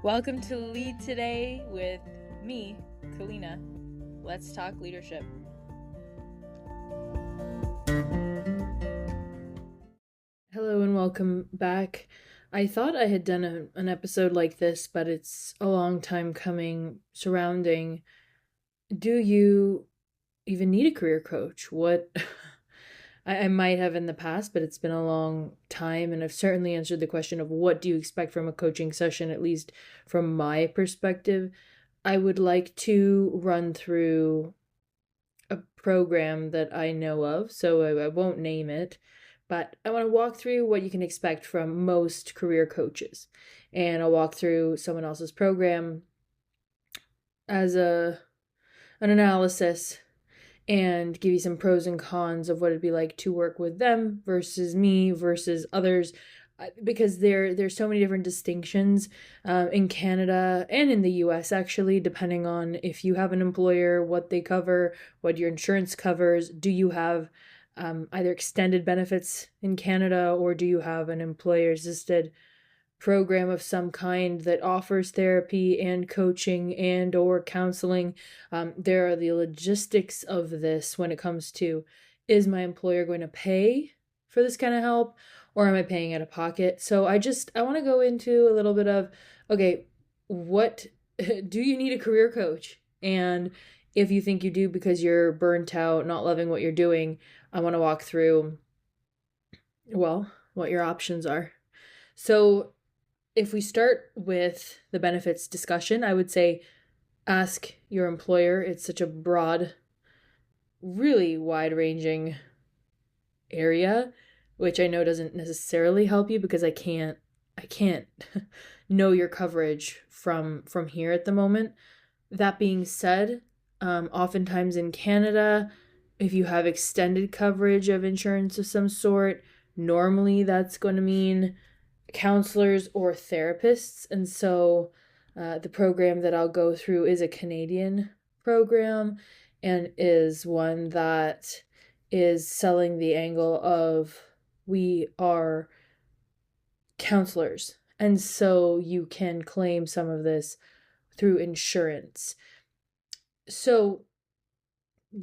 Welcome to Lead Today with me, Kalina. Let's talk leadership. Hello and welcome back. I thought I had done an episode like this, but it's a long time coming surrounding, do you even need a career coach? What I might have in the past, but it's been a long time, and I've certainly answered the question of what do you expect from a coaching session, at least from my perspective. I would like to run through a program that I know of, so I won't name it, but I want to walk through what you can expect from most career coaches, and I'll walk through someone else's program as an analysis and give you some pros and cons of what it'd be like to work with them versus me versus others, because there's so many different distinctions in Canada and in the US, actually, depending on if you have an employer, what they cover, what your insurance covers. Do you have either extended benefits in Canada, or do you have an employer-assisted program of some kind that offers therapy and coaching and or counseling? There are the logistics of this when it comes to, is my employer going to pay for this kind of help, or am I paying out of pocket? So I want to go into a little bit of, okay, what do you need a career coach? And if you think you do because you're burnt out, not loving what you're doing, I want to walk through, well, what your options are. So if we start with the benefits discussion, I would say ask your employer. It's such a broad, really wide-ranging area, which I know doesn't necessarily help you because I can't know your coverage from here at the moment. That being said, oftentimes in Canada, if you have extended coverage of insurance of some sort, normally that's going to mean counselors or therapists. And so the program that I'll go through is a Canadian program and is one that is selling the angle of we are counselors. And so you can claim some of this through insurance. So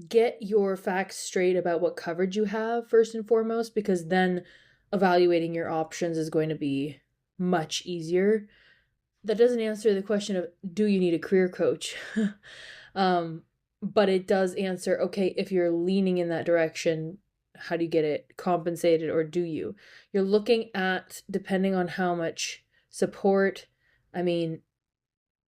get your facts straight about what coverage you have first and foremost, because then evaluating your options is going to be much easier. That doesn't answer the question of, do you need a career coach? But it does answer, okay, if you're leaning in that direction, how do you get it compensated, or do you? You're looking at, depending on how much support, I mean,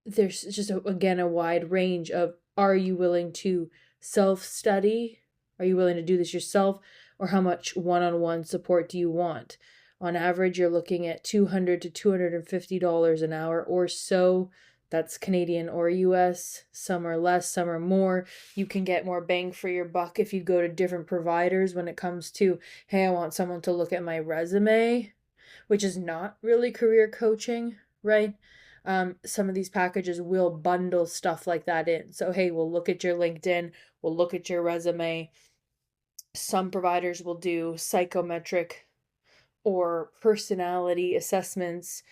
there's just, again, a wide range of, are you willing to self-study? Are you willing to do this yourself? Or how much one-on-one support do you want? On average, you're looking at $200 to $250 an hour or so. That's Canadian or US. Some are less, some are more. You can get more bang for your buck if you go to different providers when it comes to, hey, I want someone to look at my resume, which is not really career coaching, right? Some of these packages will bundle stuff like that in. So, hey, we'll look at your LinkedIn, we'll look at your resume. Some providers will do psychometric or personality assessments.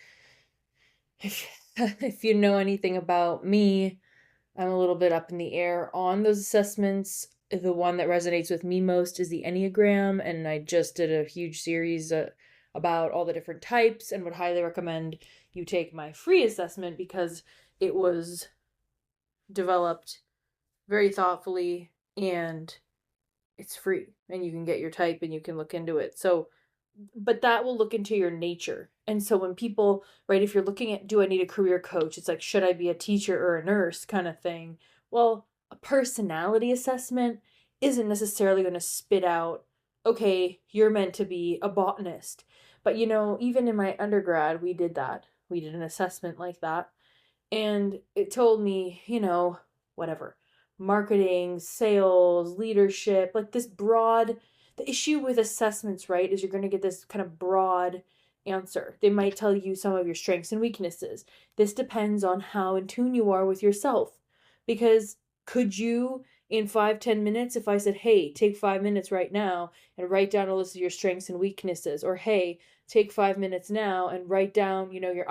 If you know anything about me, I'm a little bit up in the air on those assessments. The one that resonates with me most is the Enneagram, and I just did a huge series about all the different types, and would highly recommend you take my free assessment because it was developed very thoughtfully and it's free, and you can get your type and you can look into it. So, but that will look into your nature. And so when people, right, if you're looking at, do I need a career coach? It's like, should I be a teacher or a nurse kind of thing? Well, a personality assessment isn't necessarily going to spit out, okay, you're meant to be a botanist. But, even in my undergrad, we did that. We did an assessment like that. And it told me, whatever, marketing, sales, leadership, like this broad. The issue with assessments, right, is you're going to get this kind of broad answer. They might tell you some of your strengths and weaknesses. This depends on how in tune you are with yourself. Because could you in 5-10 minutes, if I said, hey, take 5 minutes right now and write down a list of your strengths and weaknesses, or hey, take 5 minutes now and write down, your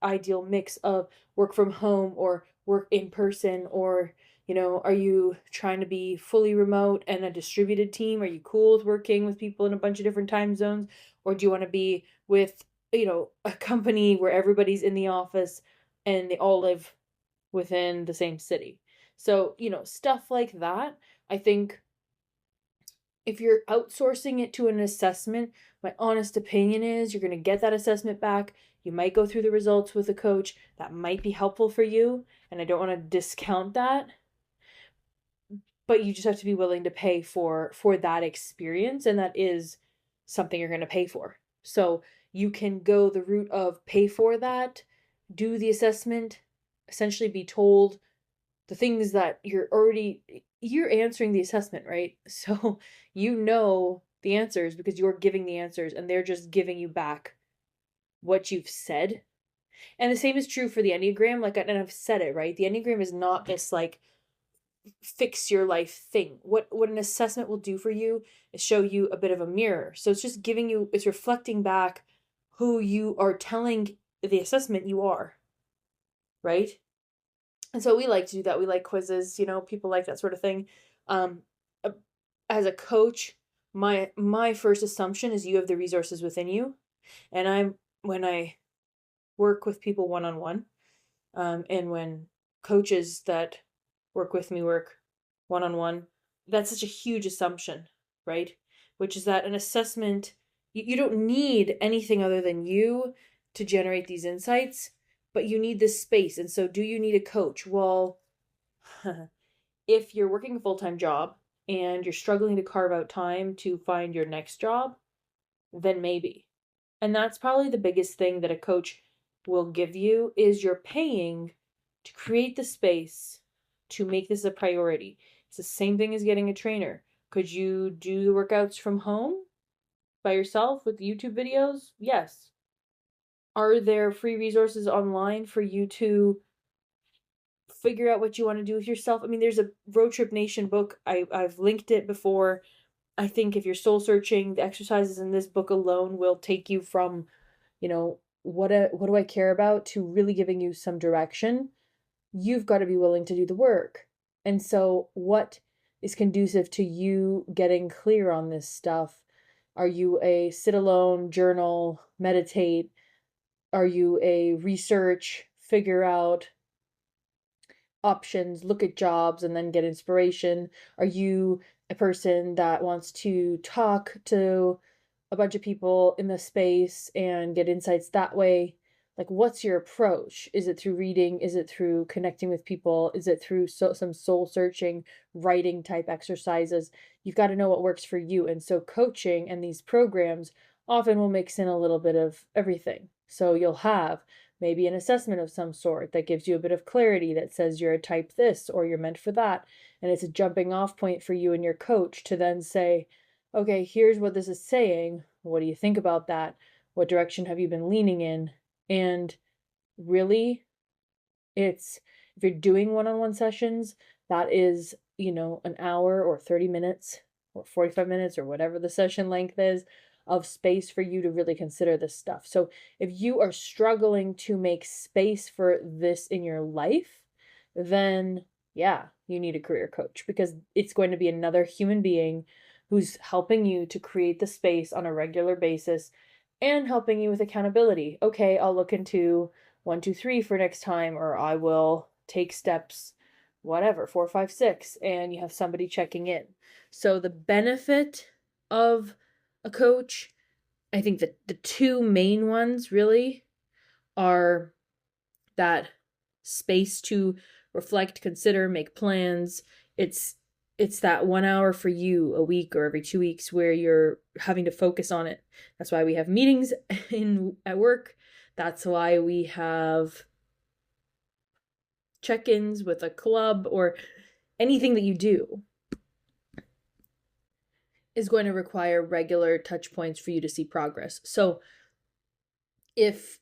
ideal mix of work from home or work in person, or, are you trying to be fully remote and a distributed team? Are you cool with working with people in a bunch of different time zones? Or do you want to be with, a company where everybody's in the office and they all live within the same city? So, stuff like that. I think if you're outsourcing it to an assessment, my honest opinion is you're going to get that assessment back. You might go through the results with a coach. That might be helpful for you. And I don't want to discount that. But you just have to be willing to pay for that experience. And that is something you're going to pay for. So you can go the route of pay for that, do the assessment, essentially be told the things that you're answering the assessment, right? So the answers because you're giving the answers and they're just giving you back what you've said. And the same is true for the Enneagram. And I've said it, right? The Enneagram is not this fix your life thing. What an assessment will do for you is show you a bit of a mirror. So it's just it's reflecting back who you are telling the assessment you are, right? And so we like to do that. We like quizzes, people like that sort of thing. As a coach, my first assumption is you have the resources within you. And when I work with people one-on-one, and when coaches that work with me work one-on-one, that's such a huge assumption, right? Which is that an assessment, you don't need anything other than you to generate these insights, but you need this space. And so do you need a coach? Well, if you're working a full-time job and you're struggling to carve out time to find your next job, then maybe. And that's probably the biggest thing that a coach will give you is you're paying to create the space to make this a priority. It's the same thing as getting a trainer. Could you do the workouts from home by yourself with YouTube videos? Yes. Are there free resources online for you to figure out what you want to do with yourself? I mean, there's a Road Trip Nation book. I've linked it before. I think if you're soul searching, the exercises in this book alone will take you from, what do I care about to really giving you some direction. You've got to be willing to do the work. And so what is conducive to you getting clear on this stuff? Are you a sit alone, journal, meditate? Are you a research, figure out options, look at jobs, and then get inspiration? Are you a person that wants to talk to a bunch of people in the space and get insights that way? What's your approach? Is it through reading? Is it through connecting with people? Is it through some soul searching, writing type exercises? You've got to know what works for you. And so coaching and these programs often will mix in a little bit of everything. So you'll have maybe an assessment of some sort that gives you a bit of clarity that says you're a type this or you're meant for that. And it's a jumping off point for you and your coach to then say, okay, here's what this is saying. What do you think about that? What direction have you been leaning in? And really, if you're doing one-on-one sessions, that is, an hour or 30 minutes or 45 minutes or whatever the session length is of space for you to really consider this stuff. So if you are struggling to make space for this in your life, then yeah, you need a career coach because it's going to be another human being who's helping you to create the space on a regular basis and helping you with accountability. Okay, I'll look into 1, 2, 3 for next time, or I will take steps, whatever, 4, 5, 6, and you have somebody checking in. So the benefit of a coach, I think that the two main ones really are that space to reflect, consider, make plans. It's that 1 hour for you a week or every 2 weeks where you're having to focus on it. That's why we have meetings at work. That's why we have check-ins with a club, or anything that you do is going to require regular touch points for you to see progress. So if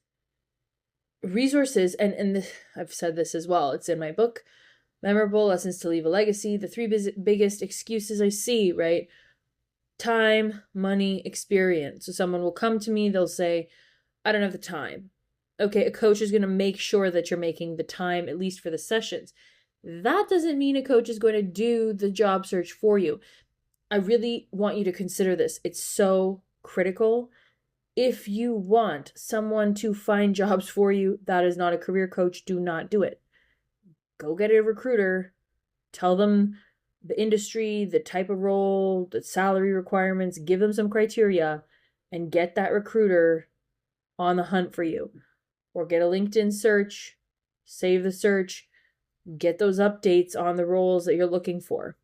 resources, and I've said this as well, it's in my book, Memorable lessons to leave a legacy. The three biggest excuses I see, right? Time, money, experience. So someone will come to me, they'll say, I don't have the time. Okay, a coach is going to make sure that you're making the time, at least for the sessions. That doesn't mean a coach is going to do the job search for you. I really want you to consider this. It's so critical. If you want someone to find jobs for you, that is not a career coach. Do not do it. Go get a recruiter. Tell them the industry, the type of role, the salary requirements, give them some criteria, and get that recruiter on the hunt for you. Or get a LinkedIn search, save the search, get those updates on the roles that you're looking for,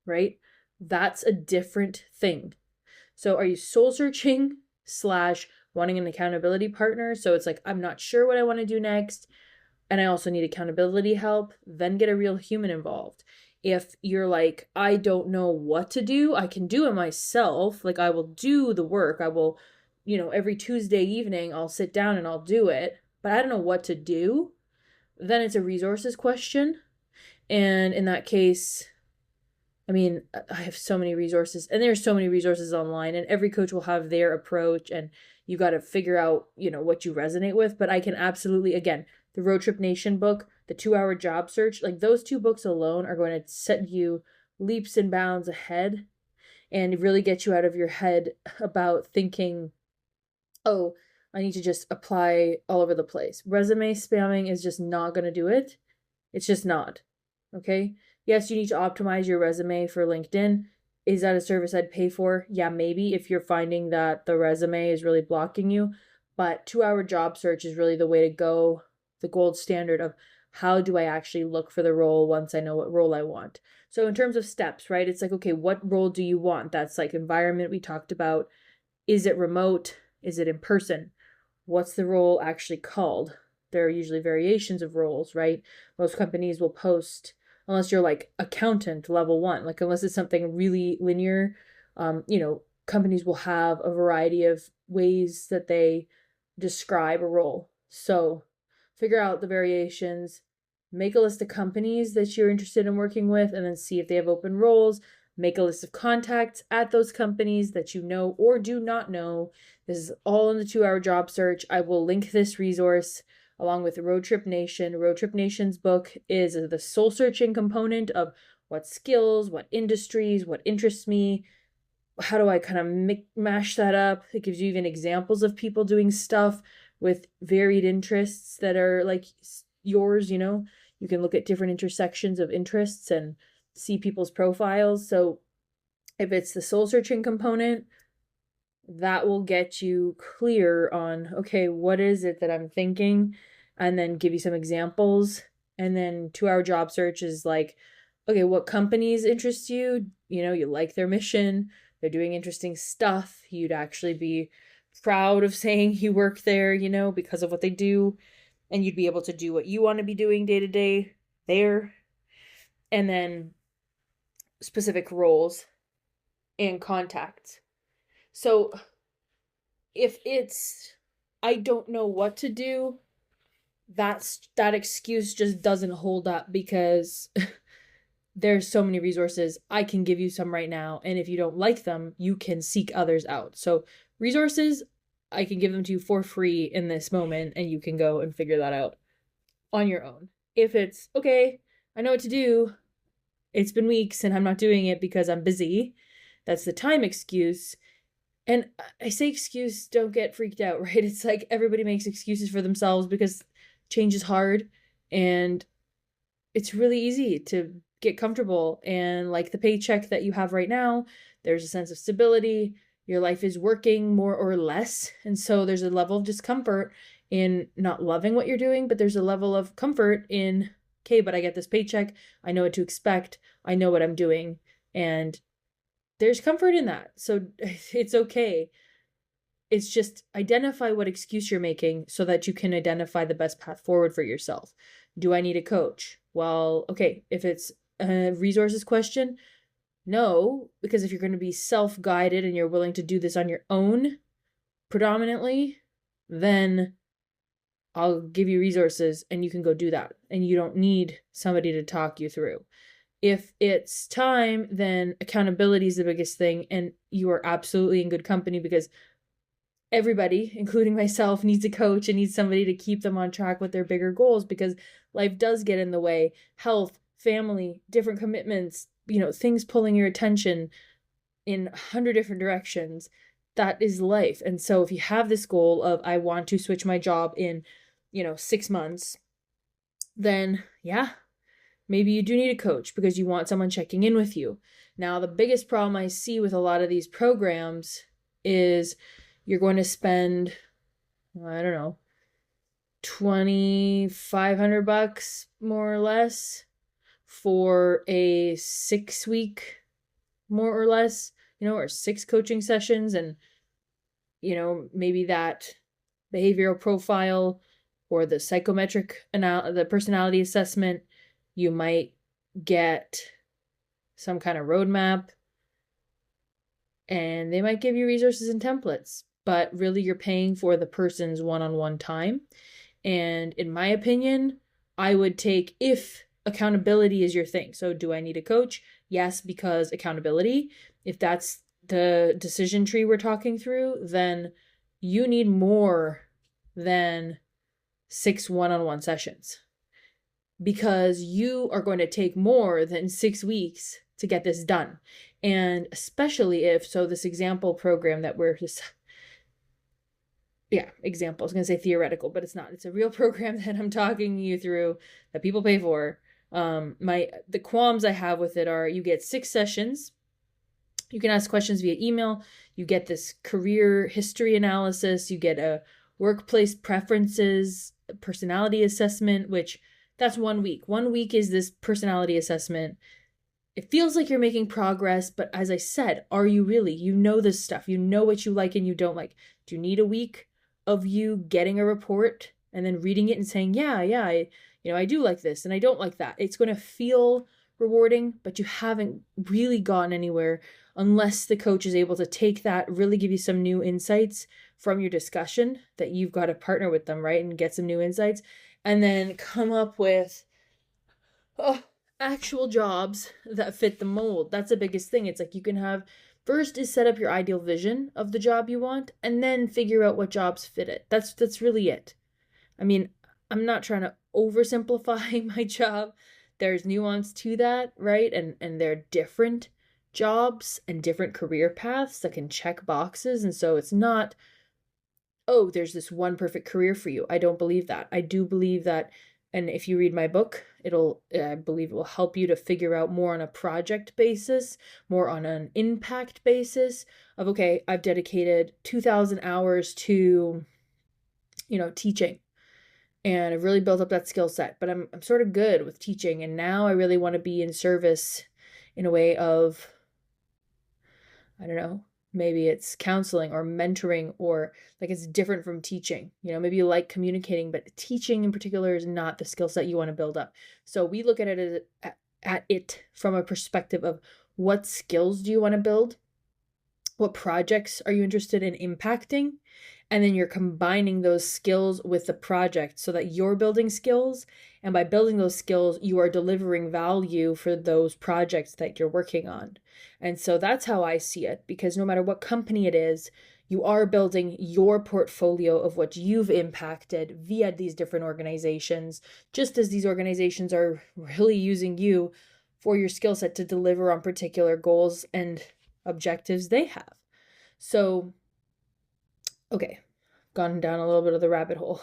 right? That's a different thing. So are you soul searching / wanting an accountability partner? So it's like, I'm not sure what I want to do next, and I also need accountability help. Then get a real human involved. If you're like, I don't know what to do, I can do it myself. Like, I will do the work. I will, every Tuesday evening, I'll sit down and I'll do it, but I don't know what to do. Then it's a resources question. And in that case, I mean, I have so many resources, and there's so many resources online, and every coach will have their approach, and you got to figure out, what you resonate with. But I can absolutely, again, the Road Trip Nation book, the 2-Hour Job Search, like those two books alone are going to set you leaps and bounds ahead and really get you out of your head about thinking, oh, I need to just apply all over the place. Resume spamming is just not going to do it. It's just not. Okay? Yes, you need to optimize your resume for LinkedIn. Is that a service I'd pay for? Yeah, maybe, if you're finding that the resume is really blocking you. But 2-Hour Job Search is really the way to go, the gold standard of how do I actually look for the role once I know what role I want. So in terms of steps, right, it's like, okay, what role do you want? That's like environment we talked about. Is it remote? Is it in person? What's the role actually called? There are usually variations of roles, right? Most companies will post, unless you're like accountant level 1, like unless it's something really linear, companies will have a variety of ways that they describe a role. So figure out the variations, make a list of companies that you're interested in working with, and then see if they have open roles. Make a list of contacts at those companies that you know or do not know. This is all in the 2-Hour Job Search. I will link this resource along with Road Trip Nation. Road Trip Nation's book is the soul searching component of what skills, what industries, what interests me. How do I kind of mash that up? It gives you even examples of people doing stuff with varied interests that are like yours, You can look at different intersections of interests and see people's profiles. So if it's the soul searching component, that will get you clear on, okay, what is it that I'm thinking? And then give you some examples. And then 2-Hour Job Search is like, okay, what companies interest you? You like their mission. They're doing interesting stuff. You'd actually be proud of saying you work there, because of what they do. And you'd be able to do what you want to be doing day to day there. And then specific roles and contacts. So if it's, I don't know what to do, that excuse just doesn't hold up, because there's so many resources. I can give you some right now, and if you don't like them, you can seek others out. So resources, I can give them to you for free in this moment, and you can go and figure that out on your own. If it's, okay, I know what to do, it's been weeks and I'm not doing it because I'm busy, that's the time excuse. And I say excuse, don't get freaked out, right? It's like everybody makes excuses for themselves because change is hard, and it's really easy to get comfortable. And like the paycheck that you have right now, there's a sense of stability. Your life is working more or less. And so there's a level of discomfort in not loving what you're doing, but there's a level of comfort in, okay, but I get this paycheck. I know what to expect. I know what I'm doing. And there's comfort in that. So it's okay. It's just identify what excuse you're making so that you can identify the best path forward for yourself. Do I need a coach? Well, okay, if it's a resources question, no, because if you're going to be self-guided and you're willing to do this on your own predominantly, then I'll give you resources and you can go do that. And you don't need somebody to talk you through. If it's time, then accountability is the biggest thing. And you are absolutely in good company, because everybody, including myself, needs a coach and needs somebody to keep them on track with their bigger goals, because life does get in the way. Health, family, different commitments, things pulling your attention in 100 different directions. That is life. And so if you have this goal of, I want to switch my job in, 6 months, then yeah, maybe you do need a coach because you want someone checking in with you. Now, the biggest problem I see with a lot of these programs is you're going to spend, I don't know, $2,500 more or less for a 6-week, more or less, or 6 coaching sessions. And, maybe that behavioral profile or the psychometric, the personality assessment, you might get some kind of roadmap, and they might give you resources and templates, but really you're paying for the person's one-on-one time. And in my opinion, I would take, if accountability is your thing. So do I need a coach? Yes, because accountability. If that's the decision tree we're talking through, then you need more than 6 one-on-one sessions, because you are going to take more than 6 weeks to get this done. And especially if, so this example program that we're just, example, I was going to say theoretical, but it's not. It's a real program that I'm talking you through that people pay for. The qualms I have with it are, you get 6 sessions. You can ask questions via email. You get this career history analysis. You get a workplace preferences, personality assessment, which that's 1 week. 1 week is this personality assessment. It feels like you're making progress, but as I said, are you really? You know this stuff. You know what you like and you don't like. Do you need a week of you getting a report and then reading it and saying, I do like this and I don't like that? It's going to feel rewarding, but you haven't really gotten anywhere unless the coach is able to take that, really give you some new insights from your discussion, that you've got to partner with them, right? And get some new insights, and then come up with actual jobs that fit the mold. That's the biggest thing. It's like, you can have, first is set up your ideal vision of the job you want, and then figure out what jobs fit it. That's really it. I mean, I'm not trying to oversimplify my job. There's nuance to that, right? And there are different jobs and different career paths that can check boxes. And so it's not, oh, there's this one perfect career for you. I don't believe that. I do believe that, and if you read my book, I believe it will help you to figure out more on a project basis, more on an impact basis of, okay, I've dedicated 2,000 hours to, teaching. And I've really built up that skill set, but I'm sort of good with teaching. And now I really want to be in service in a way of, I don't know, maybe it's counseling or mentoring, or like, it's different from teaching. Maybe you like communicating, but teaching in particular is not the skill set you want to build up. So we look at it from a perspective of, what skills do you want to build? What projects are you interested in impacting? And then you're combining those skills with the project so that you're building skills. And by building those skills, you are delivering value for those projects that you're working on. And so that's how I see it, because no matter what company it is, you are building your portfolio of what you've impacted via these different organizations, just as these organizations are really using you for your skill set to deliver on particular goals and objectives they have. So, okay, gone down a little bit of the rabbit hole,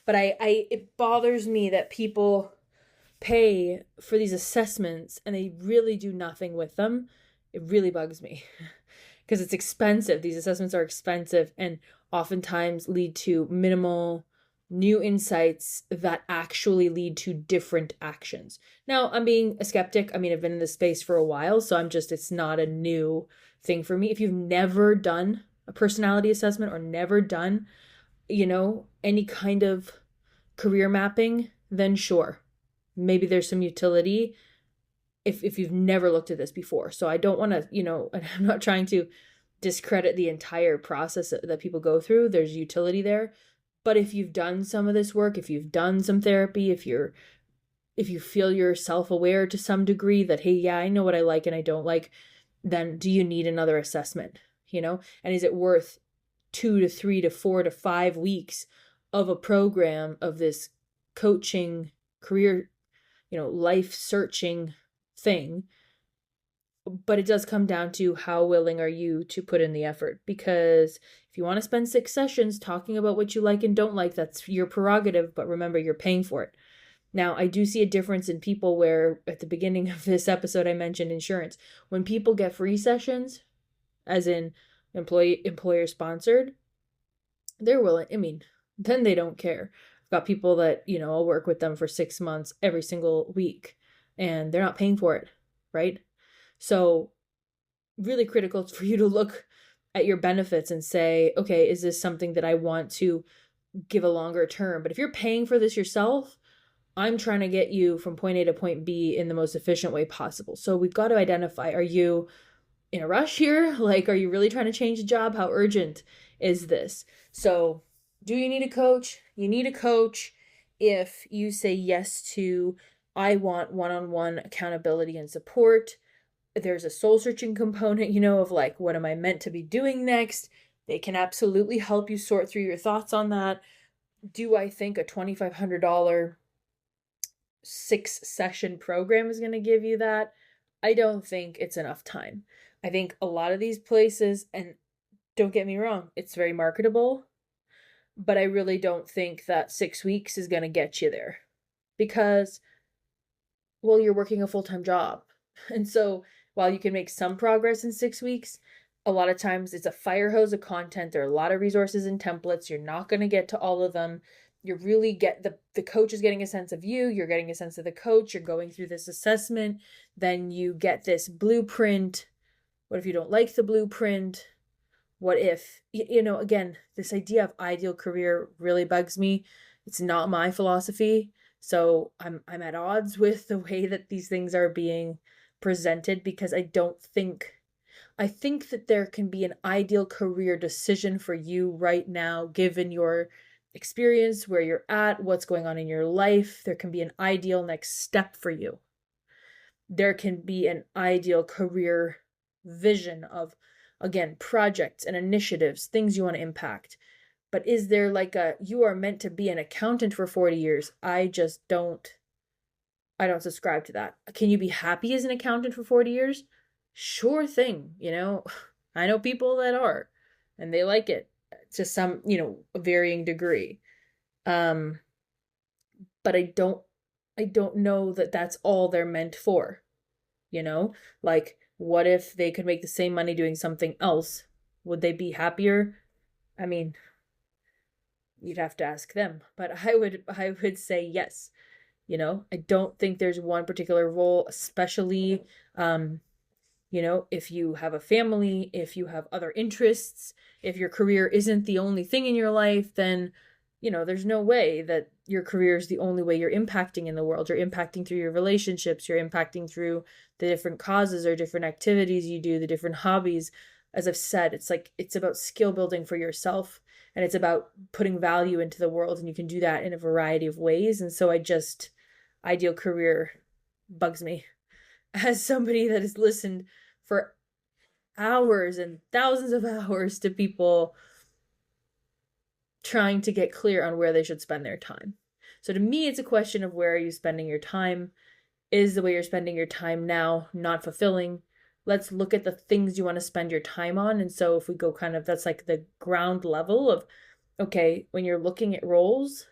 but it bothers me that people pay for these assessments and they really do nothing with them. It really bugs me because it's expensive. These assessments are expensive and oftentimes lead to minimal new insights that actually lead to different actions. Now, I'm being a skeptic. I mean, I've been in this space for a while, so it's not a new thing for me. If you've never done a personality assessment or never done, any kind of career mapping, then sure, maybe there's some utility if you've never looked at this before. So I don't want to, and I'm not trying to discredit the entire process that people go through. There's utility there. But if you've done some of this work, if you've done some therapy, if you feel you're self-aware to some degree that, hey, yeah, I know what I like and I don't like, then do you need another assessment? And is it worth 2 to 3 to 4 to 5 weeks of a program of this coaching, career, life searching thing? But it does come down to how willing are you to put in the effort, because if you want to spend 6 sessions talking about what you like and don't like, that's your prerogative, but remember, you're paying for it. Now, I do see a difference in people where at the beginning of this episode I mentioned insurance. When people get free sessions, as in employer sponsored, they're willing. Then they don't care. I've got people that, I'll work with them for 6 months every single week and they're not paying for it, right? So really critical for you to look at your benefits and say, okay, is this something that I want to give a longer term? But if you're paying for this yourself, I'm trying to get you from point A to point B in the most efficient way possible. So we've got to identify, are you in a rush here? Like, are you really trying to change the job? How urgent is this? So do you need a coach? You need a coach if you say yes to, I want one-on-one accountability and support. There's a soul searching component, of like, what am I meant to be doing next? They can absolutely help you sort through your thoughts on that. Do I think a $2,500 6-session program is going to give you that? I don't think it's enough time. I think a lot of these places, and don't get me wrong, it's very marketable, but I really don't think that 6 weeks is going to get you there, because, well, you're working a full-time job. And so while you can make some progress in 6 weeks, a lot of times it's a fire hose of content. There are a lot of resources and templates. You're not going to get to all of them. You really get the coach is getting a sense of you. You're getting a sense of the coach. You're going through this assessment. Then you get this blueprint. What if you don't like the blueprint? What if, again, this idea of ideal career really bugs me. It's not my philosophy. So I'm at odds with the way that these things are being presented, because I think that there can be an ideal career decision for you right now, given your experience, where you're at, what's going on in your life. There can be an ideal next step for you. There can be an ideal career vision of, again, projects and initiatives, things you want to impact. But is there like you are meant to be an accountant for 40 years? I don't subscribe to that. Can you be happy as an accountant for 40 years? Sure thing. I know people that are, and they like it to some, a varying degree. But I don't know that that's all they're meant for. Like, what if they could make the same money doing something else? Would they be happier? You'd have to ask them, but I would say yes. I don't think there's one particular role, especially, if you have a family, if you have other interests, if your career isn't the only thing in your life, then, there's no way that your career is the only way you're impacting in the world. You're impacting through your relationships. You're impacting through the different causes or different activities you do, the different hobbies. As I've said, it's about skill building for yourself, and it's about putting value into the world. And you can do that in a variety of ways. And so ideal career bugs me. As somebody that has listened for hours and thousands of hours to people trying to get clear on where they should spend their time. So to me, it's a question of, where are you spending your time? Is the way you're spending your time now not fulfilling? Let's look at the things you want to spend your time on. And so if we go that's like the ground level of, okay, when you're looking at roles,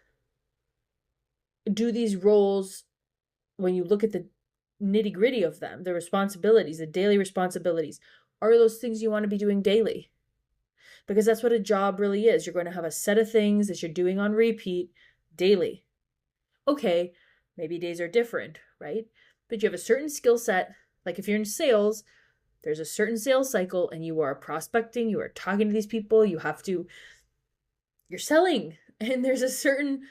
do these roles, when you look at the nitty gritty of them, the responsibilities, the daily responsibilities, are those things you want to be doing daily? Because that's what a job really is. You're going to have a set of things that you're doing on repeat daily. Okay, maybe days are different, right? But you have a certain skill set. Like if you're in sales, there's a certain sales cycle, and you are prospecting, you are talking to these people, you're selling, and there's a certain,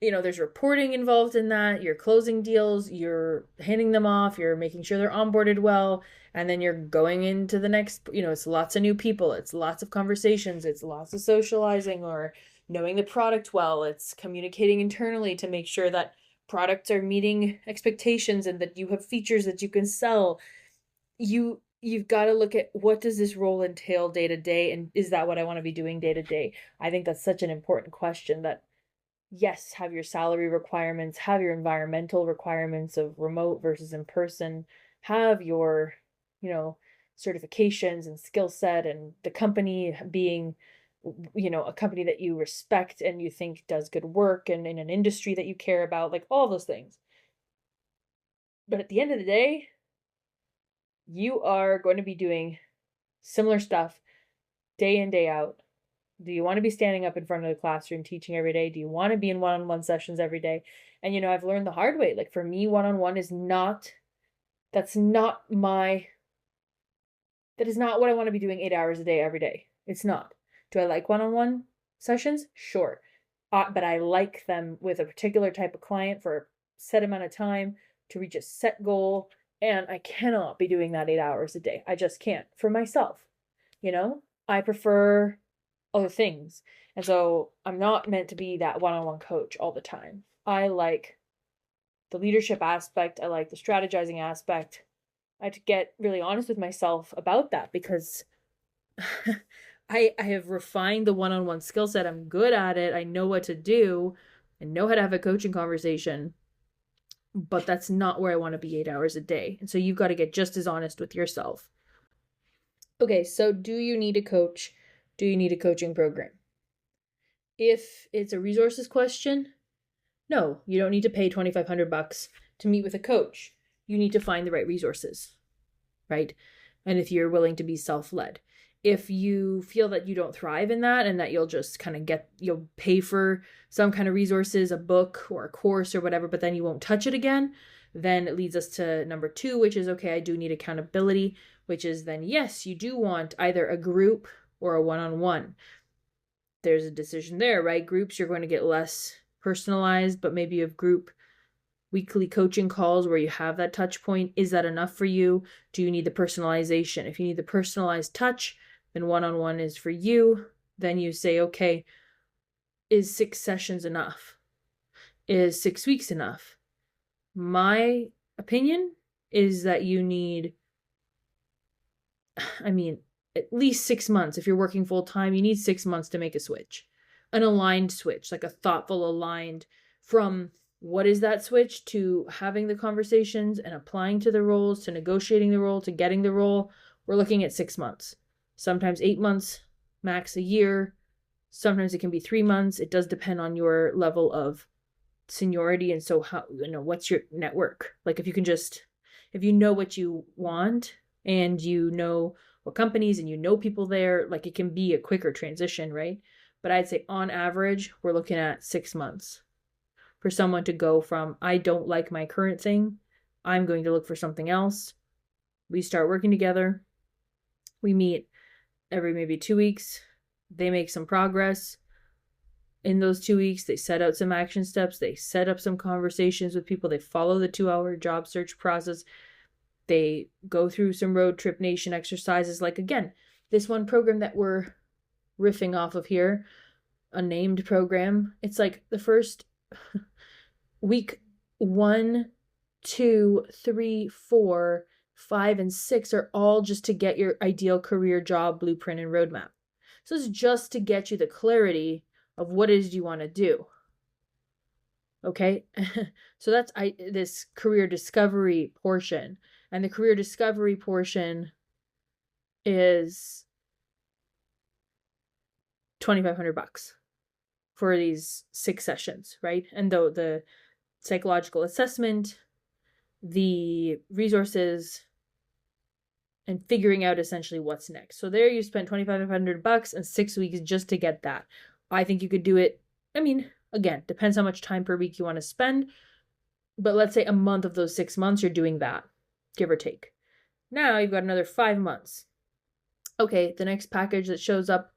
there's reporting involved in that. You're closing deals, you're handing them off, you're making sure they're onboarded well, and then you're going into the next, it's lots of new people, it's lots of conversations, it's lots of socializing, or knowing the product well, it's communicating internally to make sure that products are meeting expectations and that you have features that you can sell. You've got to look at, what does this role entail day to day, and is that what I want to be doing day to day? I think that's such an important question. That yes, have your salary requirements, have your environmental requirements of remote versus in person, have your, you know, certifications and skill set, and the company being, a company that you respect and you think does good work and in an industry that you care about, like all those things. But at the end of the day, you are going to be doing similar stuff day in, day out. Do you want to be standing up in front of the classroom teaching every day? Do you want to be in one-on-one sessions every day? And, I've learned the hard way. Like for me, one-on-one is not, that's not my, that is not what I want to be doing 8 hours a day every day. It's not. Do I like one-on-one sessions? Sure. But I like them with a particular type of client for a set amount of time to reach a set goal. And I cannot be doing that 8 hours a day. I just can't for myself. I prefer other things. And so I'm not meant to be that one-on-one coach all the time. I like the leadership aspect. I like the strategizing aspect. I have to get really honest with myself about that, because I have refined the one-on-one skill set. I'm good at it. I know what to do. I know how to have a coaching conversation. But that's not where I want to be 8 hours a day. And so you've got to get just as honest with yourself. Okay, so do you need a coach? Do you need a coaching program? If it's a resources question, no, you don't need to pay $2,500 to meet with a coach. You need to find the right resources, right? And if you're willing to be self-led. If you feel that you don't thrive in that and that you'll just kind of you'll pay for some kind of resources, a book or a course or whatever, but then you won't touch it again, then it leads us to number 2, which is, okay, I do need accountability, which is then, yes, you do want either a group or a one-on-one. There's a decision there, right? Groups, you're going to get less personalized, but maybe you have group weekly coaching calls where you have that touch point. Is that enough for you? Do you need the personalization? If you need the personalized touch, then one-on-one is for you. Then you say, okay, is 6 sessions enough? Is 6 weeks enough? My opinion is that you need, at least 6 months. If you're working full time, you need 6 months to make a switch, an aligned switch, like a thoughtful, aligned, from what is that switch to having the conversations and applying to the roles, to negotiating the role, to getting the role. We're looking at 6 months, sometimes 8 months, max a year. Sometimes it can be 3 months. It does depend on your level of seniority. And so how, what's your network? Like if you know what you want and you know what companies and you know people there, like it can be a quicker transition, right? But I'd say on average, we're looking at 6 months for someone to go from, I don't like my current thing, I'm going to look for something else. We start working together. We meet every maybe 2 weeks. They make some progress. In those 2 weeks, they set out some action steps. They set up some conversations with people. They follow the 2-hour job search process. They go through some road trip nation exercises. Like, again, this one program that we're riffing off of here, a named program. It's like the first week 1, 2, 3, 4, 5, and 6 are all just to get your ideal career job blueprint and roadmap. So it's just to get you the clarity of what it is you want to do. Okay? So that's this career discovery portion. And the career discovery portion is $2,500 for these 6 sessions, right? And though the psychological assessment, the resources, and figuring out essentially what's next. So there you spend $2,500 and 6 weeks just to get that. I think you could do it. Again, depends how much time per week you want to spend. But let's say a month of those 6 months, you're doing that, give or take. Now you've got another 5 months. Okay, the next package that shows up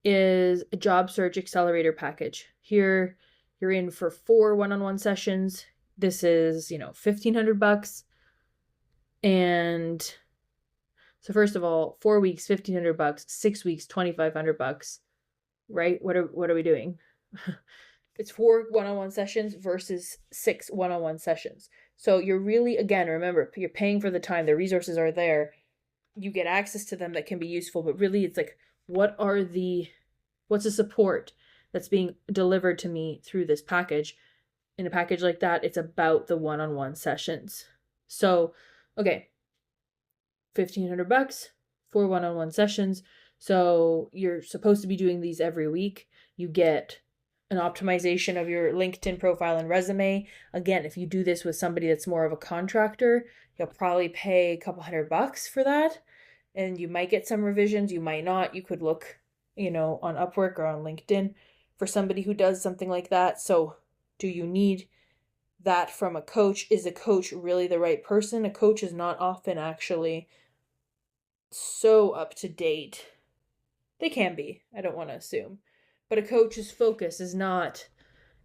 is a job search accelerator package. Here, you're in for 4 one-on-one sessions. This is, $1,500. And so first of all, 4 weeks, $1,500, 6 weeks, $2,500, right? What are we doing? It's 4 one-on-one sessions versus 6 one-on-one sessions. So you're really, again, remember, you're paying for the time. The resources are there. You get access to them that can be useful, but really it's like, what's the support that's being delivered to me through this package? In a package like that, it's about the one-on-one sessions. So, okay, $1,500 for one-on-one sessions. So you're supposed to be doing these every week. You get an optimization of your LinkedIn profile and resume. Again, if you do this with somebody that's more of a contractor, you'll probably pay a couple $100 for that. And you might get some revisions, you might not. You could look, on Upwork or on LinkedIn for somebody who does something like that. So, do you need that from a coach? Is a coach really the right person? A coach is not often actually so up to date. They can be, I don't want to assume. But a coach's focus is not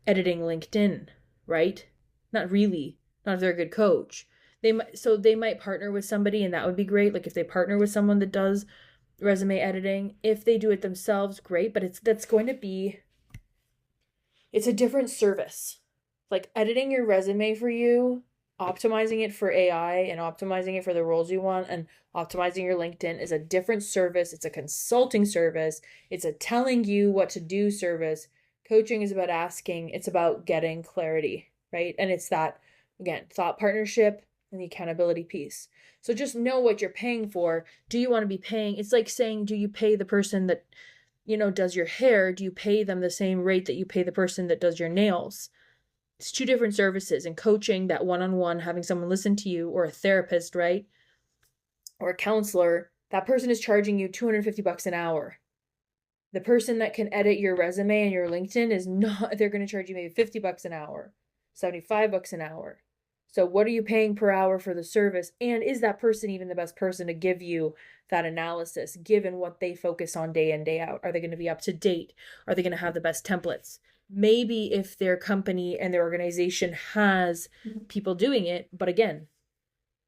editing LinkedIn, right? Not really. Not if they're a good coach. They might partner with somebody, and that would be great. Like if they partner with someone that does resume editing. If they do it themselves, great, but it's a different service. Like editing your resume for you, optimizing it for AI and optimizing it for the roles you want, and optimizing your LinkedIn is a different service. It's a consulting service. It's a telling you what to do service. Coaching is about asking, it's about getting clarity, right? And it's that, again, thought partnership and the accountability piece. So just know what you're paying for. Do you want to be paying? It's like saying, do you pay the person that, does your hair? Do you pay them the same rate that you pay the person that does your nails? It's two different services. And coaching, that one-on-one, having someone listen to you, or a therapist, right? Or a counselor, that person is charging you $250 an hour. The person that can edit your resume and your LinkedIn is not, they're going to charge you maybe $50 an hour, $75 an hour. So what are you paying per hour for the service? And is that person even the best person to give you that analysis, given what they focus on day in, day out? Are they going to be up to date? Are they going to have the best templates? Maybe if their company and their organization has people doing it, but again,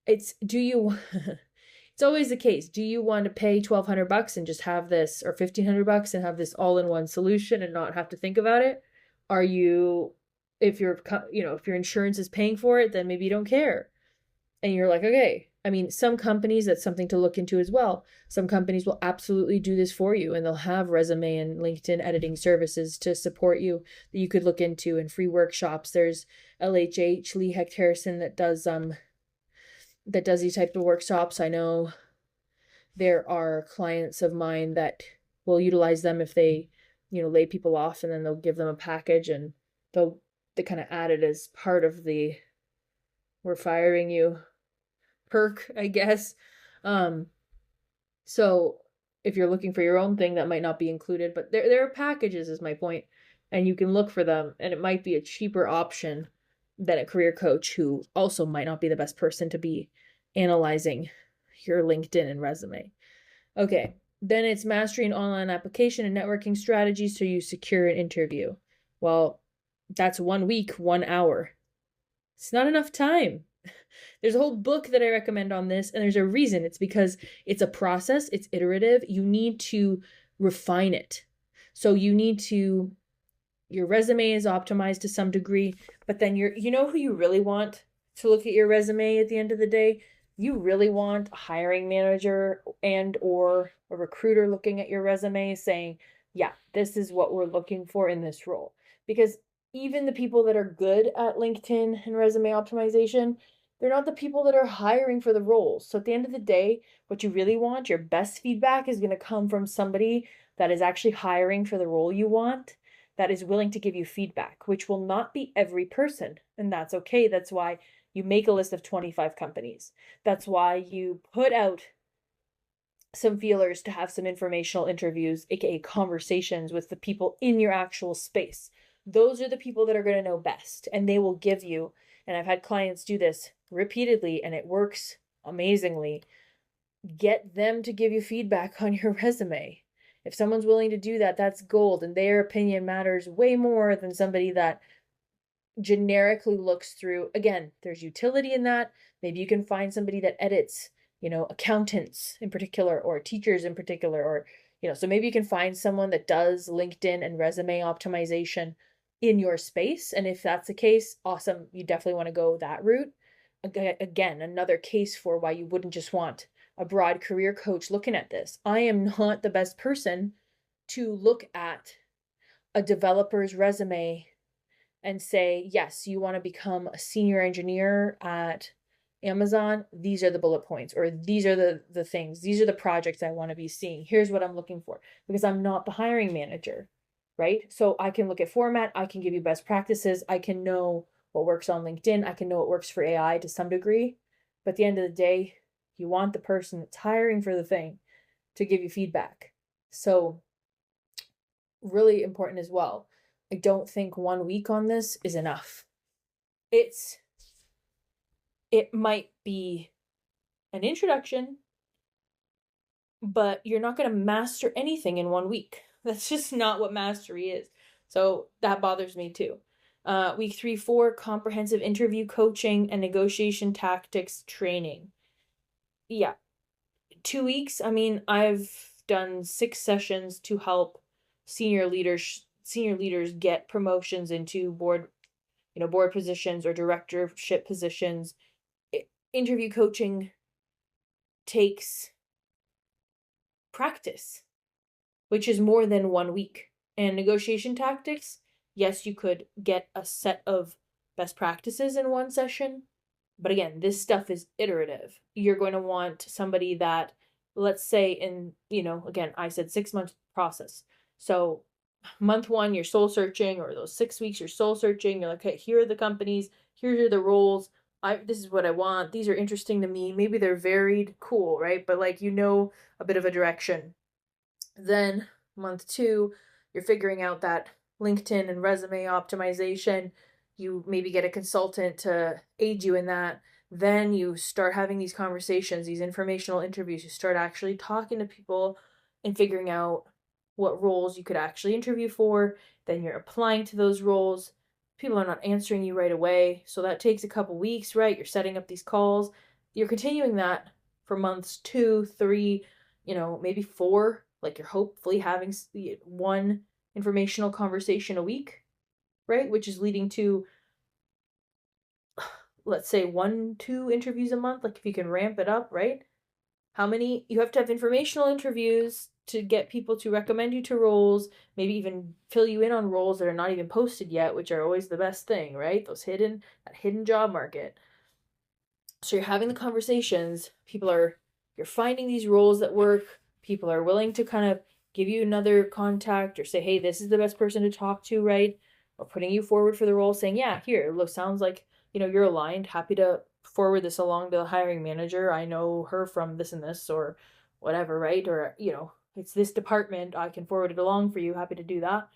it's always the case. Do you want to pay $1,200 and just have this, or $1,500 and have this all-in-one solution and not have to think about it? Are you, if your insurance is paying for it, then maybe you don't care. And you're like, okay. I mean, some companies, that's something to look into as well. Some companies will absolutely do this for you, and they'll have resume and LinkedIn editing services to support you that you could look into, and free workshops. There's LHH, Lee Hecht Harrison, that does these type of workshops. I know there are clients of mine that will utilize them if they, lay people off, and then they'll give them a package, and they kind of add it as part of the we're firing you perk, I guess. So if you're looking for your own thing, that might not be included, but there are packages, is my point, and you can look for them, and it might be a cheaper option than a career coach who also might not be the best person to be analyzing your LinkedIn and resume. Okay, then it's mastering online application and networking strategies so you secure an interview. Well, that's 1 week, 1 hour. It's not enough time. There's a whole book that I recommend on this, and there's a reason. It's because it's a process, it's iterative. You need to refine it. So your resume is optimized to some degree, but then who you really want to look at your resume at the end of the day? You really want a hiring manager and or a recruiter looking at your resume saying, yeah, this is what we're looking for in this role. Because even the people that are good at LinkedIn and resume optimization, they're not the people that are hiring for the roles. So at the end of the day, what you really want, your best feedback, is going to come from somebody that is actually hiring for the role you want, that is willing to give you feedback, which will not be every person. And that's okay. That's why you make a list of 25 companies. That's why you put out some feelers to have some informational interviews, aka conversations with the people in your actual space. Those are the people that are going to know best, and they will give you, and I've had clients do this repeatedly, and it works amazingly. Get them to give you feedback on your resume. If someone's willing to do that, that's gold, and their opinion matters way more than somebody that generically looks through. Again, there's utility in that. Maybe you can find somebody that edits, accountants in particular, or teachers in particular, or So maybe you can find someone that does LinkedIn and resume optimization in your space. And if that's the case, awesome. You definitely want to go that route. Again, another case for why you wouldn't just want a broad career coach looking at this. I am not the best person to look at a developer's resume and say, yes, you want to become a senior engineer at Amazon. These are the bullet points, or these are the things. These are the projects I want to be seeing. Here's what I'm looking for, because I'm not the hiring manager, right? So I can look at format. I can give you best practices. I can know what works on LinkedIn. I can know what works for AI to some degree. But at the end of the day, you want the person that's hiring for the thing to give you feedback. So really important as well. I don't think 1 week on this is enough. It might be an introduction, but you're not going to master anything in 1 week. That's just not what mastery is. So that bothers me too. Week 3, 4, comprehensive interview coaching and negotiation tactics training. Yeah. 2 weeks. I mean, I've done 6 sessions to help senior leaders get promotions into board positions or directorship positions. Interview coaching takes practice, which is more than 1 week. And negotiation tactics, yes, you could get a set of best practices in one session, but again, this stuff is iterative. You're going to want somebody that, let's say again, I said 6 months process. So month 1, you're soul searching, or those 6 weeks, you're soul searching. You're like, okay, here are the companies, here are the roles. This is what I want. These are interesting to me. Maybe they're varied, cool, right? But a bit of a direction. Then month 2, you're figuring out that LinkedIn and resume optimization. You maybe get a consultant to aid you in that. Then you start having these conversations, these informational interviews. You start actually talking to people and figuring out what roles you could actually interview for. Then you're applying to those roles. People are not answering you right away. So that takes a couple weeks, right? You're setting up these calls. You're continuing that for months 2, 3, maybe 4. Like you're hopefully having 1 informational conversation a week, right? Which is leading to, let's say, 1, 2 interviews a month. Like if you can ramp it up, right? How many? You have to have informational interviews to get people to recommend you to roles, maybe even fill you in on roles that are not even posted yet, which are always the best thing, right? That hidden job market. So you're having the conversations, you're finding these roles that work, people are willing to kind of give you another contact or say, hey, this is the best person to talk to, right? Or putting you forward for the role, saying, yeah, here, look, sounds like, you're aligned, happy to forward this along to the hiring manager. I know her from this and this, or whatever, right? Or, it's this department, I can forward it along for you, happy to do that.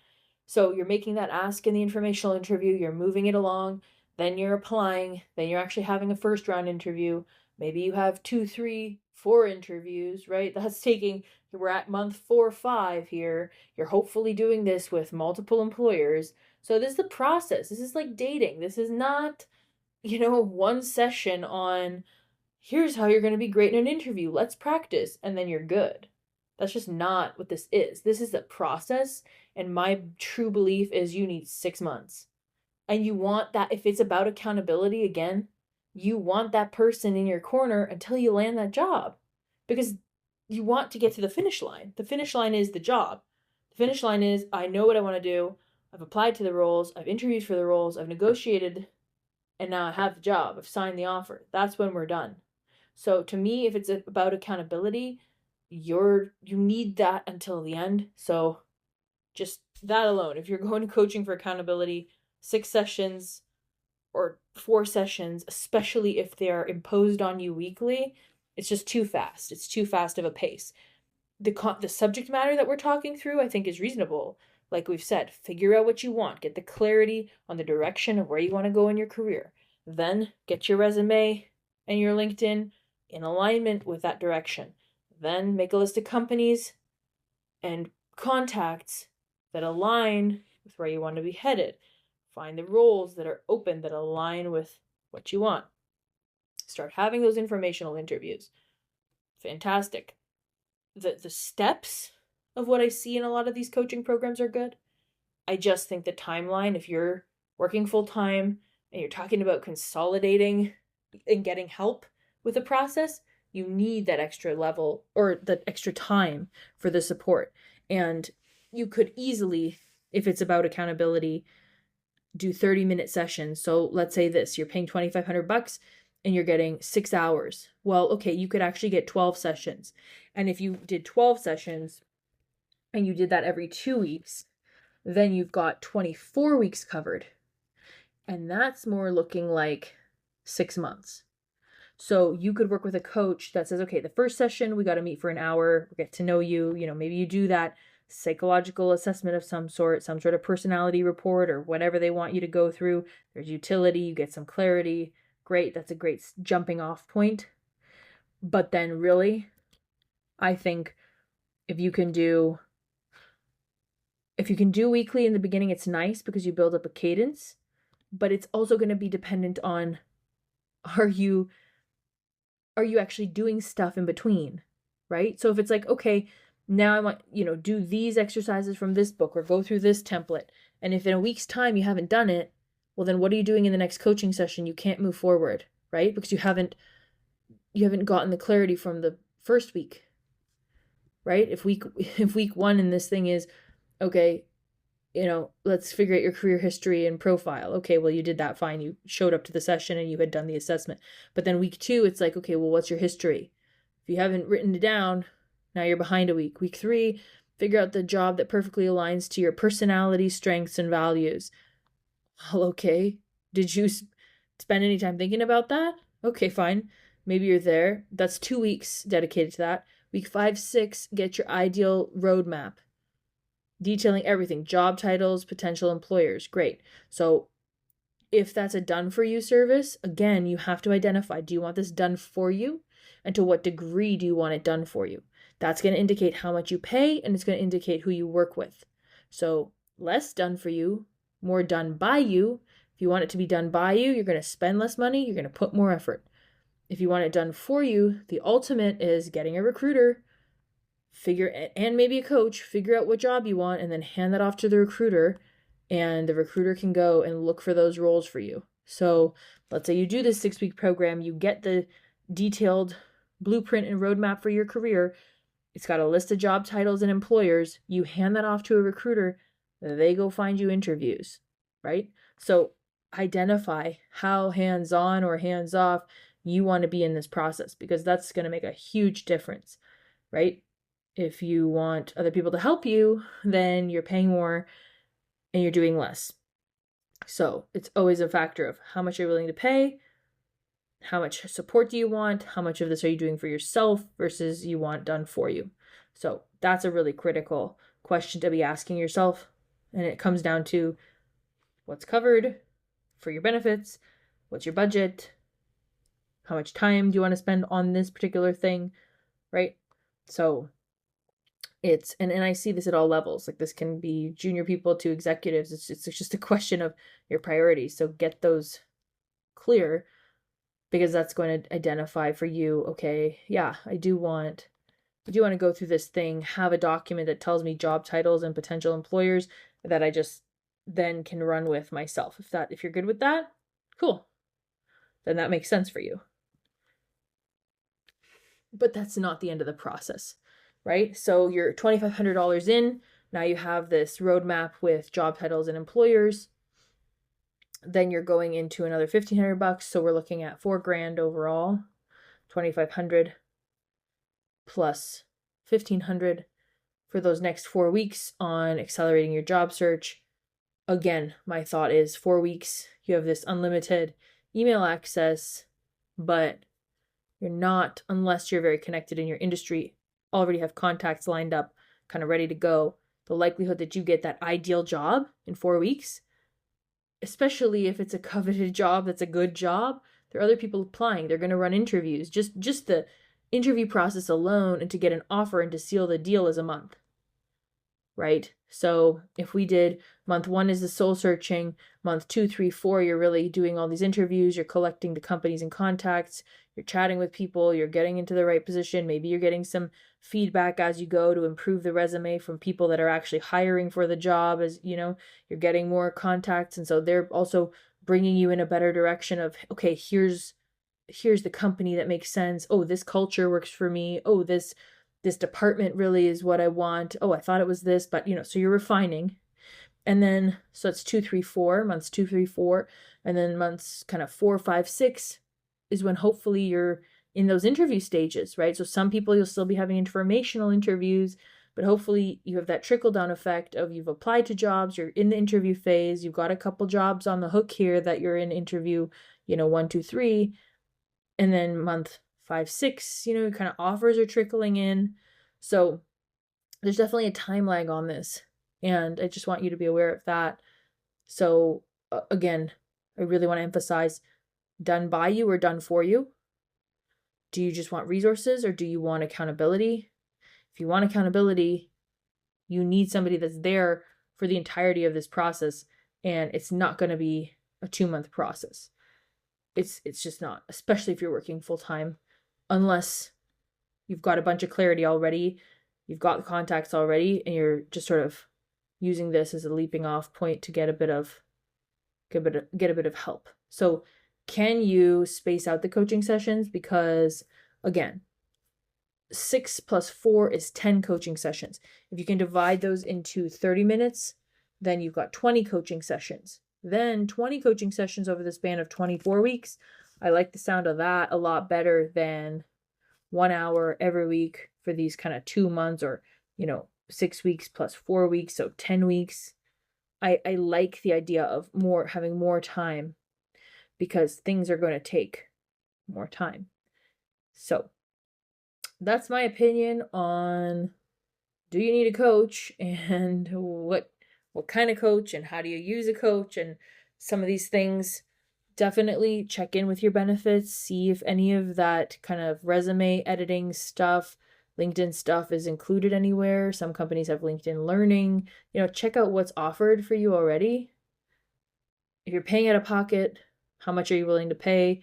So you're making that ask in the informational interview, you're moving it along, then you're applying, then you're actually having a first round interview. Maybe you have 2, 3, 4 interviews, right? We're at month 4, 5 here. You're hopefully doing this with multiple employers. So this is the process. This is like dating. This is not, one session on, here's how you're going to be great in an interview. Let's practice. And then you're good. That's just not what this is. This is a process. And my true belief is you need 6 months. And you want that, if it's about accountability, again, you want that person in your corner until you land that job. Because you want to get to the finish line. The finish line is the job. The finish line is, I know what I want to do. I've applied to the roles. I've interviewed for the roles. I've negotiated. And now I have the job. I've signed the offer. That's when we're done. So to me, if it's about accountability, you need that until the end. So just that alone, if you're going to coaching for accountability, 6 sessions or 4 sessions, especially if they are imposed on you weekly, it's just too fast. It's too fast of a pace. The subject matter that we're talking through, I think, is reasonable. Like we've said, figure out what you want. Get the clarity on the direction of where you want to go in your career. Then get your resume and your LinkedIn in alignment with that direction. Then make a list of companies and contacts that align with where you want to be headed. Find the roles that are open that align with what you want. Start having those informational interviews. Fantastic. The steps of what I see in a lot of these coaching programs are good. I just think the timeline, if you're working full time and you're talking about consolidating and getting help with the process, you need that extra level or the extra time for the support. And you could easily, if it's about accountability, do 30-minute sessions. So let's say this, you're paying $2,500 and you're getting 6 hours. Well, okay, you could actually get 12 sessions. And if you did 12 sessions and you did that every 2 weeks, then you've got 24 weeks covered. And that's more looking like 6 months. So you could work with a coach that says, okay, the first session, we got to meet for an hour, get to know you. Maybe you do that psychological assessment of some sort of personality report or whatever they want you to go through. There's utility, you get some clarity. Great. That's a great jumping off point. But then really, I think if you can do weekly in the beginning, it's nice because you build up a cadence, but it's also going to be dependent on, are you actually doing stuff in between, right? So if it's like, okay, now I want, do these exercises from this book or go through this template. And if in a week's time you haven't done it, well, then what are you doing in the next coaching session? You can't move forward, right? Because you haven't gotten the clarity from the first week, right? If week 1 in this thing is, okay, let's figure out your career history and profile. Okay, well, you did that fine. You showed up to the session and you had done the assessment. But then week 2, it's like, okay, well, what's your history? If you haven't written it down, now you're behind a week. Week 3, figure out the job that perfectly aligns to your personality, strengths, and values. Well, okay. Did you spend any time thinking about that? Okay, fine. Maybe you're there. That's 2 weeks dedicated to that. Week 5, 6, get your ideal roadmap. Detailing everything, job titles, potential employers. Great. So if that's a done for you service, again, you have to identify, do you want this done for you? And to what degree do you want it done for you? That's going to indicate how much you pay, and it's going to indicate who you work with. So less done for you, more done by you. If you want it to be done by you, you're going to spend less money, you're going to put more effort. If you want it done for you, the ultimate is getting a recruiter, and maybe a coach, figure out what job you want, and then hand that off to the recruiter, and the recruiter can go and look for those roles for you. So let's say you do this 6-week program, you get the detailed blueprint and roadmap for your career. It's got a list of job titles and employers. You hand that off to a recruiter, they go find you interviews, right? So identify how hands-on or hands-off you want to be in this process, because that's going to make a huge difference, right? If you want other people to help you, then you're paying more and you're doing less. So it's always a factor of how much you're willing to pay, how much support do you want, how much of this are you doing for yourself versus you want done for you. So that's a really critical question to be asking yourself. And it comes down to what's covered for your benefits, what's your budget, how much time do you want to spend on this particular thing, right? So it's, and I see this at all levels. Like, this can be junior people to executives. It's just a question of your priorities. So get those clear, because that's going to identify for you, okay, yeah, I do want to go through this thing, have a document that tells me job titles and potential employers that I just then can run with myself. If you're good with that, cool. Then that makes sense for you. But that's not the end of the process, right? So you're $2,500 in. Now you have this roadmap with job titles and employers. Then you're going into another $1,500. So we're looking at $4,000 overall, 2,500 plus 1,500 for those next 4 weeks on accelerating your job search. Again, my thought is 4 weeks, you have this unlimited email access, but you're not, unless you're very connected in your industry, already have contacts lined up, kind of ready to go. The likelihood that you get that ideal job in 4 weeks, especially if it's a coveted job that's a good job, there are other people applying. They're going to run interviews. Just the interview process alone, and to get an offer and to seal the deal, is a month, right? So if we did month 1 is the soul searching, month 2, 3, 4, you're really doing all these interviews, you're collecting the companies and contacts, you're chatting with people, you're getting into the right position, maybe you're getting some feedback as you go to improve the resume from people that are actually hiring for the job, as you're getting more contacts, and so they're also bringing you in a better direction of, okay, here's the company that makes sense. Oh, this culture works for me. Oh, this department really is what I want. Oh, I thought it was this, but so you're refining. And then, so it's 2, 3, 4, months 2, 3, 4. And then months kind of 4, 5, 6 is when hopefully you're in those interview stages, right? So some people you'll still be having informational interviews, but hopefully you have that trickle down effect of you've applied to jobs, you're in the interview phase, you've got a couple jobs on the hook here that you're in interview, 1, 2, 3. And then month 5, 6, kind of offers are trickling in. So there's definitely a time lag on this. And I just want you to be aware of that. So again, I really want to emphasize, done by you or done for you? Do you just want resources or do you want accountability? If you want accountability, you need somebody that's there for the entirety of this process. And it's not going to be a 2-month process. It's just not, especially if you're working full time, unless you've got a bunch of clarity already, you've got the contacts already, and you're just sort of using this as a leaping off point to get a bit of help. So can you space out the coaching sessions? Because again, 6 plus 4 is 10 coaching sessions. If you can divide those into 30 minutes, then you've got 20 coaching sessions. Then 20 coaching sessions over the span of 24 weeks. I like the sound of that a lot better than 1 hour every week for these kind of 2 months, or 6 weeks plus 4 weeks, so 10 weeks. I like the idea of having more time, because things are going to take more time. So that's my opinion on, do you need a coach, and what kind of coach, and how do you use a coach, and some of these things. Definitely check in with your benefits, see if any of that kind of resume editing stuff, LinkedIn stuff is included anywhere. Some companies have LinkedIn Learning. Check out what's offered for you already. If you're paying out of pocket, how much are you willing to pay?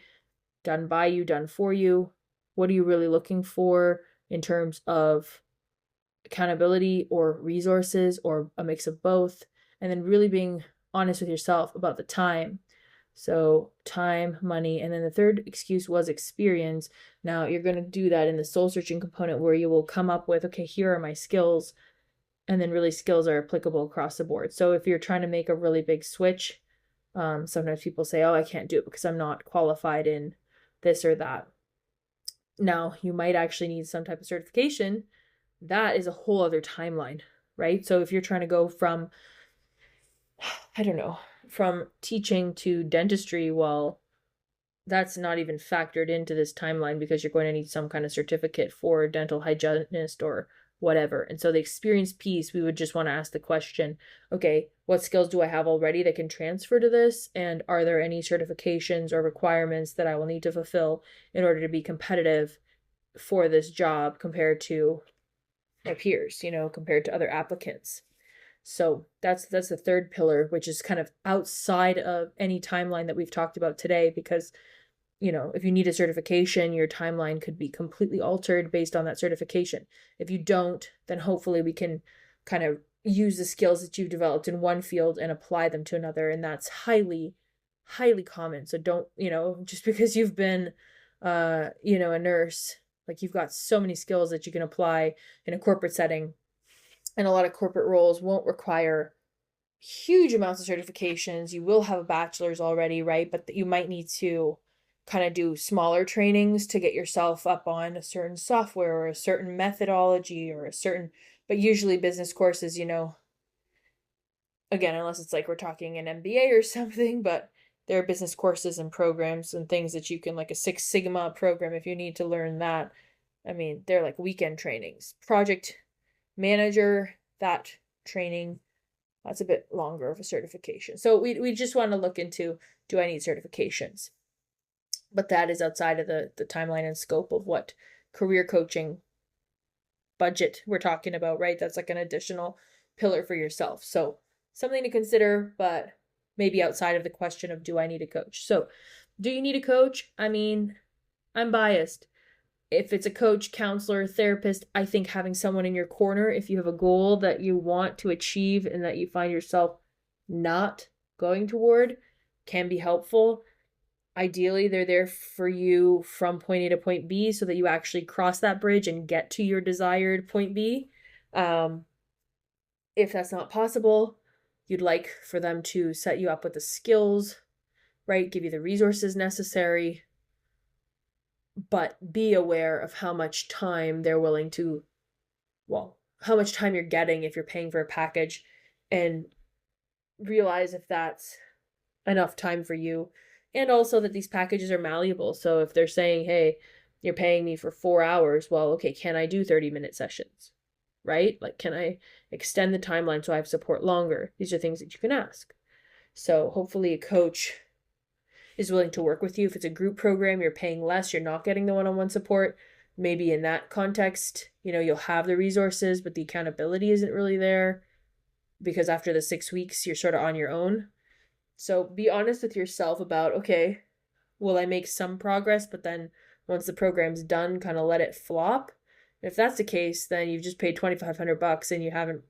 Done by you, done for you. What are you really looking for in terms of accountability or resources, or a mix of both? And then really being honest with yourself about the time. So time, money, and then the third excuse was experience. Now you're going to do that in the soul searching component, where you will come up with, okay, here are my skills. And then really skills are applicable across the board. So if you're trying to make a really big switch, sometimes people say, oh, I can't do it because I'm not qualified in this or that. Now you might actually need some type of certification. That is a whole other timeline, right? So if you're trying to go from, I don't know, from teaching to dentistry, well, that's not even factored into this timeline, because you're going to need some kind of certificate for dental hygienist or whatever. And so the experience piece, we would just want to ask the question, okay, what skills do I have already that can transfer to this? And are there any certifications or requirements that I will need to fulfill in order to be competitive for this job compared to my peers, compared to other applicants? So that's the third pillar, which is kind of outside of any timeline that we've talked about today, because if you need a certification, your timeline could be completely altered based on that certification. If you don't, then hopefully we can kind of use the skills that you've developed in one field and apply them to another. And that's highly, highly common. So don't, just because you've been, a nurse, like you've got so many skills that you can apply in a corporate setting. And a lot of corporate roles won't require huge amounts of certifications. You will have a bachelor's already, right? But you might need to kind of do smaller trainings to get yourself up on a certain software or a certain methodology or but usually business courses, again, unless it's like we're talking an MBA or something, but there are business courses and programs and things that you can, like a Six Sigma program, if you need to learn that. I mean, they're like weekend trainings. Project manager, that training, that's a bit longer of a certification. So we just want to look into, do I need certifications? But that is outside of the timeline and scope of what career coaching budget we're talking about, right? That's like an additional pillar for yourself. So something to consider, but maybe outside of the question of, do I need a coach? So do you need a coach? I mean, I'm biased. If it's a coach, counselor, therapist, I think having someone in your corner, if you have a goal that you want to achieve and that you find yourself not going toward, can be helpful. Ideally, they're there for you from point A to point B so that you actually cross that bridge and get to your desired point B. If that's not possible, you'd like for them to set you up with the skills, right? Give you the resources necessary, but be aware of how much time they're willing to, well, how much time you're getting if you're paying for a package, and realize if that's enough time for you. And also that these packages are malleable. So if they're saying, hey, you're paying me for 4 hours, well, okay, can I do 30-minute sessions? Right? Like, can I extend the timeline so I have support longer? These are things that you can ask. So hopefully a coach is willing to work with you. If it's a group program, you're paying less, you're not getting the one-on-one support. Maybe in that context, you'll have the resources, but the accountability isn't really there because after the 6 weeks, you're sort of on your own. So be honest with yourself about, okay, will I make some progress, but then once the program's done, kind of let it flop? If that's the case, then you've just paid $2,500 and you haven't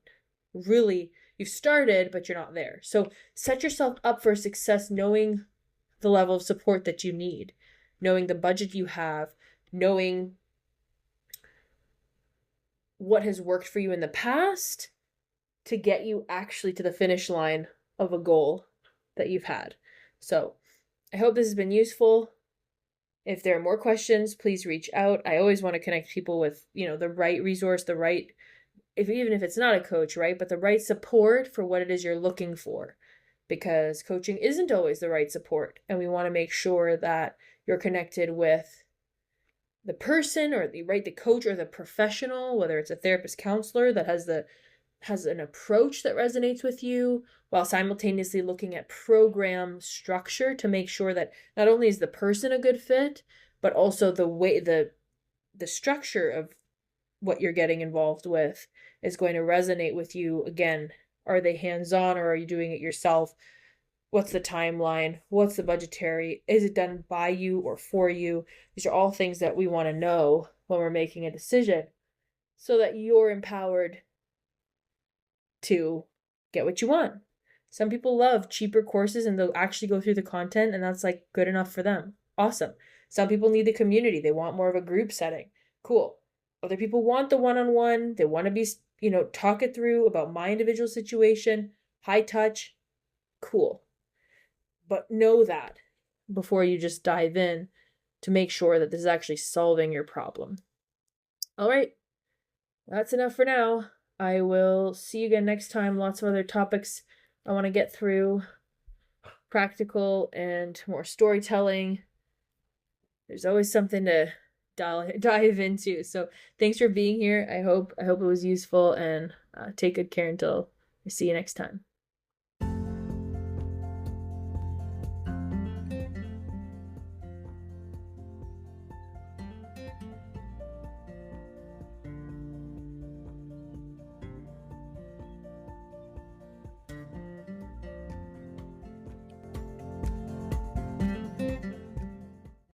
really, you've started, but you're not there. So set yourself up for success, knowing the level of support that you need, knowing the budget you have, knowing what has worked for you in the past to get you actually to the finish line of a goal that you've had. So I hope this has been useful. If there are more questions, please reach out. I always want to connect people with, the right resource, even if it's not a coach, right? But the right support for what it is you're looking for. Because coaching isn't always the right support. And we want to make sure that you're connected with the person or the coach or the professional, whether it's a therapist, counselor that has an approach that resonates with you, while simultaneously looking at program structure to make sure that not only is the person a good fit, but also the structure of what you're getting involved with is going to resonate with you. Again, are they hands-on or are you doing it yourself? What's the timeline? What's the budgetary? Is it done by you or for you? These are all things that we want to know when we're making a decision so that you're empowered to get what you want. Some people love cheaper courses and they'll actually go through the content and that's like good enough for them. Awesome. Some people need the community. They want more of a group setting. Cool. Other people want the one-on-one. They want to be, talk it through about my individual situation, high touch. Cool. But know that before you just dive in to make sure that this is actually solving your problem. All right. That's enough for now. I will see you again next time. Lots of other topics I want to get through. Practical and more storytelling. There's always something to dive into. So thanks for being here. I hope it was useful, and take good care until I see you next time.